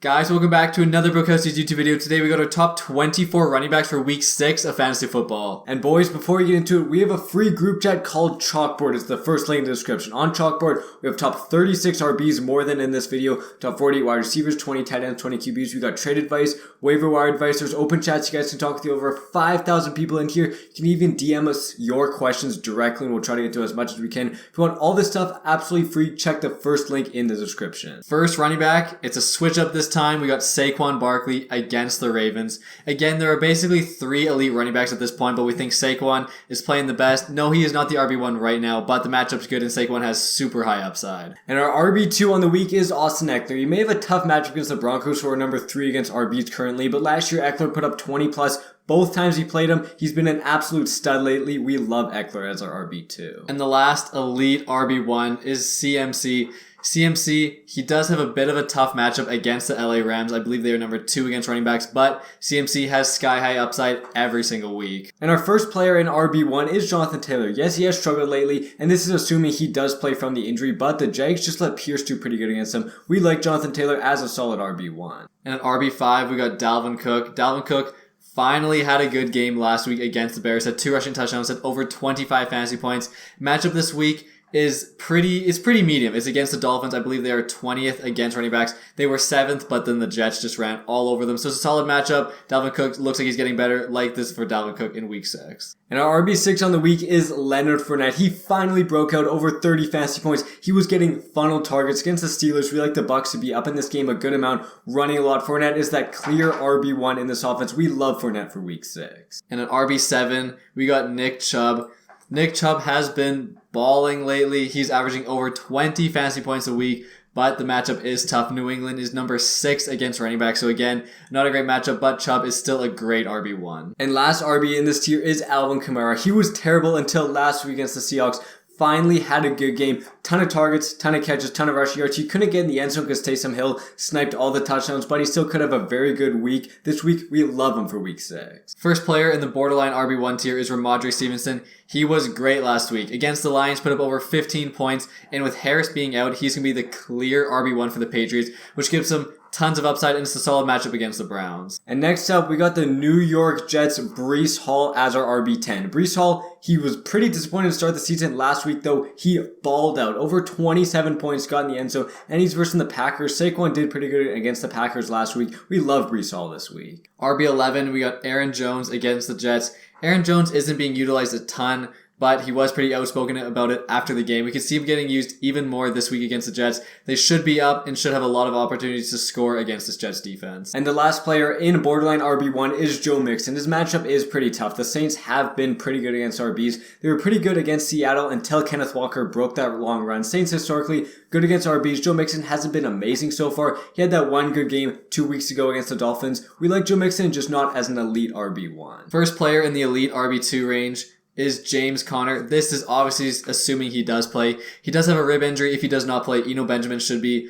Guys, welcome back to another Broadcasters YouTube video. Today we got our top 24 running backs for week 6 of fantasy football. And boys, before we get into it, we have a free group chat called Chalkboard. It's the first link in the description. On Chalkboard, we have top 36 RBs, more than in this video, top 48 wide receivers, 20 tight ends, 20 QBs. We got trade advice, waiver wire advice. There's open chats. You guys can talk with over 5,000 people in here. You can even DM us your questions directly and we'll try to get to as much as we can. If you want all this stuff absolutely free, check the first link in the description. First running back, it's a switch up this time. We got Saquon Barkley against the Ravens. Again, there are basically 3 elite running backs at this point, but we think Saquon is playing the best. No, he is not the RB1 right now, but the matchup's good and Saquon has super high upside. And our RB2 on the week is Austin Eckler. He may have a tough matchup against the Broncos, who are number 3 against RBs currently, but last year Eckler put up 20 plus. Both times he played him, he's been an absolute stud lately. We love Eckler as our RB2. And the last elite RB1 is CMC. CMC, he does have a bit of a tough matchup against the LA Rams. I believe they are number 2 against running backs, but CMC has sky-high upside every single week. And our first player in RB1 is Jonathan Taylor. Yes, he has struggled lately, and this is assuming he does play from the injury, but the Jags just let Pierce do pretty good against him. We like Jonathan Taylor as a solid RB1. And at RB5, we got Dalvin Cook. Dalvin Cook finally had a good game last week against the Bears. Had 2 rushing touchdowns, had over 25 fantasy points. Matchup this week is pretty medium. It's against the Dolphins. I believe they are 20th against running backs. They were 7th, but then the Jets just ran all over them. So it's a solid matchup. Dalvin Cook looks like he's getting better. Like this for Dalvin Cook in week 6. And our RB6 on the week is Leonard Fournette. He finally broke out over 30 fantasy points. He was getting funnel targets against the Steelers. We like the Bucs to be up in this game a good amount, running a lot. Fournette is that clear RB1 in this offense. We love Fournette for week 6. And at RB7, we got Nick Chubb. Nick Chubb has been balling lately. He's averaging over 20 fantasy points a week, but the matchup is tough. New England is number 6 against running back, so again, not a great matchup, but Chubb is still a great RB1. And last RB in this tier is Alvin Kamara. He was terrible until last week against the Seahawks. Finally had a good game. Ton of targets, ton of catches, ton of rushing yards. He couldn't get in the end zone because Taysom Hill sniped all the touchdowns, but he still could have a very good week. This week, we love him for week 6. First player in the borderline RB1 tier is Ramondre Stevenson. He was great last week. Against the Lions, put up over 15 points, and with Harris being out, he's going to be the clear RB1 for the Patriots, which gives him tons of upside, and it's a solid matchup against the Browns. And next up, we got the New York Jets, Breece Hall as our RB10. Breece Hall, he was pretty disappointed to start the season. Last week, though, he balled out. Over 27 points, got in the end zone, and he's versus the Packers. Saquon did pretty good against the Packers last week. We love Breece Hall this week. RB11, we got Aaron Jones against the Jets. Aaron Jones isn't being utilized a ton, but he was pretty outspoken about it after the game. We could see him getting used even more this week against the Jets. They should be up and should have a lot of opportunities to score against this Jets defense. And the last player in borderline RB1 is Joe Mixon. His matchup is pretty tough. The Saints have been pretty good against RBs. They were pretty good against Seattle until Kenneth Walker broke that long run. Saints historically good against RBs. Joe Mixon hasn't been amazing so far. He had that one good game 2 weeks ago against the Dolphins. We like Joe Mixon, just not as an elite RB1. First player in the elite RB2 range is James Conner. This is obviously assuming he does play. He does have a rib injury. If he does not play, Eno Benjamin should be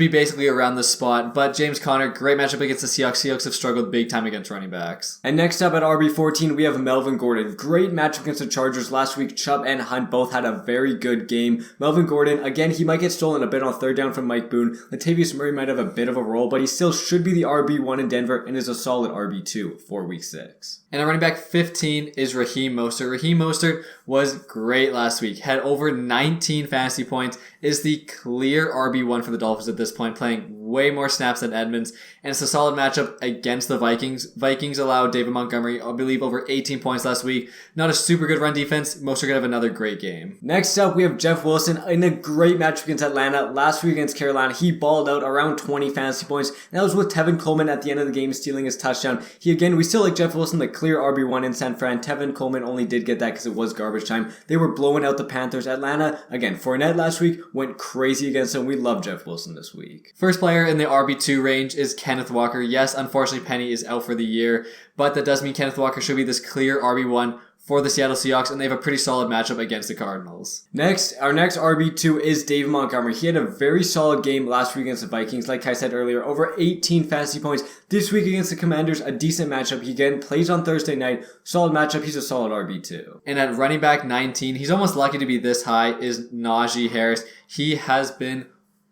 basically around the spot. But James Conner, great matchup against the Seahawks. Seahawks have struggled big time against running backs. And next up at RB14, we have Melvin Gordon. Great matchup against the Chargers. Last week, Chubb and Hunt both had a very good game. Melvin Gordon, again, he might get stolen a bit on third down from Mike Boone. Latavius Murray might have a bit of a role, but he still should be the RB1 in Denver and is a solid RB2 for week 6. And at running back 15 is Raheem Mostert. Raheem Mostert was great last week. Had over 19 fantasy points. Is the clear RB1 for the Dolphins at this point, playing way more snaps than Edmonds. And it's a solid matchup against the Vikings. Vikings allowed David Montgomery, I believe, over 18 points last week. Not a super good run defense. Mostert going to have another great game. Next up, we have Jeff Wilson in a great matchup against Atlanta. Last week against Carolina, he balled out around 20 fantasy points. And that was with Tevin Coleman at the end of the game stealing his touchdown. We still like Jeff Wilson, the clear RB1 in San Fran. Tevin Coleman only did get that because it was garbage time. They were blowing out the Panthers. Atlanta, again, Fournette last week went crazy against him. We love Jeff Wilson this week. First player in the RB2 range is Kenneth Walker. Yes, unfortunately, Penny is out for the year, but that does mean Kenneth Walker should be this clear RB1 for the Seattle Seahawks, and they have a pretty solid matchup against the Cardinals. Our next RB2 is David Montgomery. He had a very solid game last week against the Vikings. Like I said earlier, over 18 fantasy points. This week against the Commanders, a decent matchup. He again plays on Thursday night. Solid matchup. He's a solid RB2. And at running back 19, he's almost lucky to be this high, is Najee Harris. He has been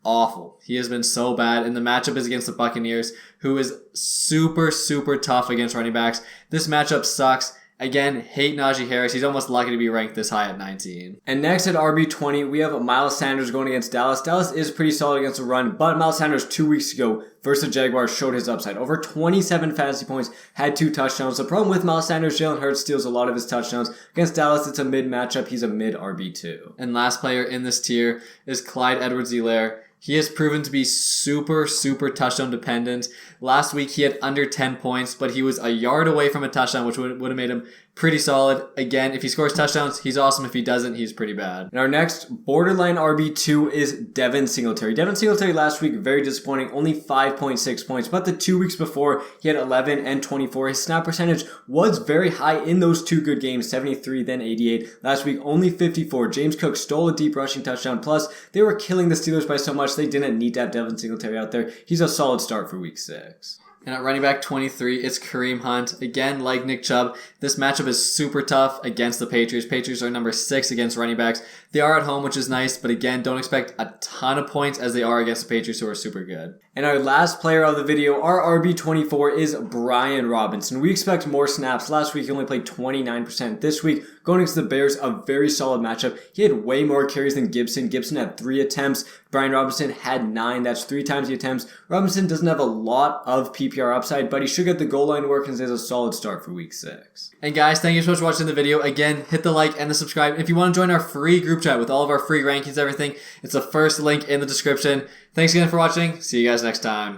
awful. He has been so bad, and the matchup is against the Buccaneers, who is super, super tough against running backs. This matchup sucks. Again, hate Najee Harris. He's almost lucky to be ranked this high at 19. And next at RB20, we have Miles Sanders going against Dallas. Dallas is pretty solid against the run, but Miles Sanders 2 weeks ago versus the Jaguars showed his upside. Over 27 fantasy points, had 2 touchdowns. The problem with Miles Sanders, Jalen Hurts steals a lot of his touchdowns. Against Dallas, it's a mid matchup. He's a mid RB2. And last player in this tier is Clyde Edwards-Helaire. He has proven to be super, super touchdown dependent. Last week, he had under 10 points, but he was a yard away from a touchdown, which would have made him pretty solid. Again, if he scores touchdowns, he's awesome. If he doesn't, he's pretty bad. And our next borderline RB2 is Devin Singletary. Devin Singletary last week, very disappointing, only 5.6 points, but the 2 weeks before, he had 11 and 24. His snap percentage was very high in those 2 good games, 73, then 88. Last week, only 54. James Cook stole a deep rushing touchdown. Plus, they were killing the Steelers by so much, they didn't need to have Devin Singletary out there. He's a solid start for week 6. And at running back 23, it's Kareem Hunt. Again, like Nick Chubb, this matchup is super tough against the Patriots. Patriots are number 6 against running backs. They are at home, which is nice, but again, don't expect a ton of points as they are against the Patriots, who are super good. And our last player of the video, our RB24, is Brian Robinson. We expect more snaps. Last week, he only played 29%. This week, going against the Bears, a very solid matchup. He had way more carries than Gibson. Gibson had 3 attempts. Brian Robinson had 9. That's 3 times the attempts. Robinson doesn't have a lot of PPR upside, but he should get the goal line work and is a solid start for week 6. And guys, thank you so much for watching the video. Again, hit the like and the subscribe. If you want to join our free group chat with all of our free rankings, everything, it's the first link in the description. Thanks again for watching. See you guys next time.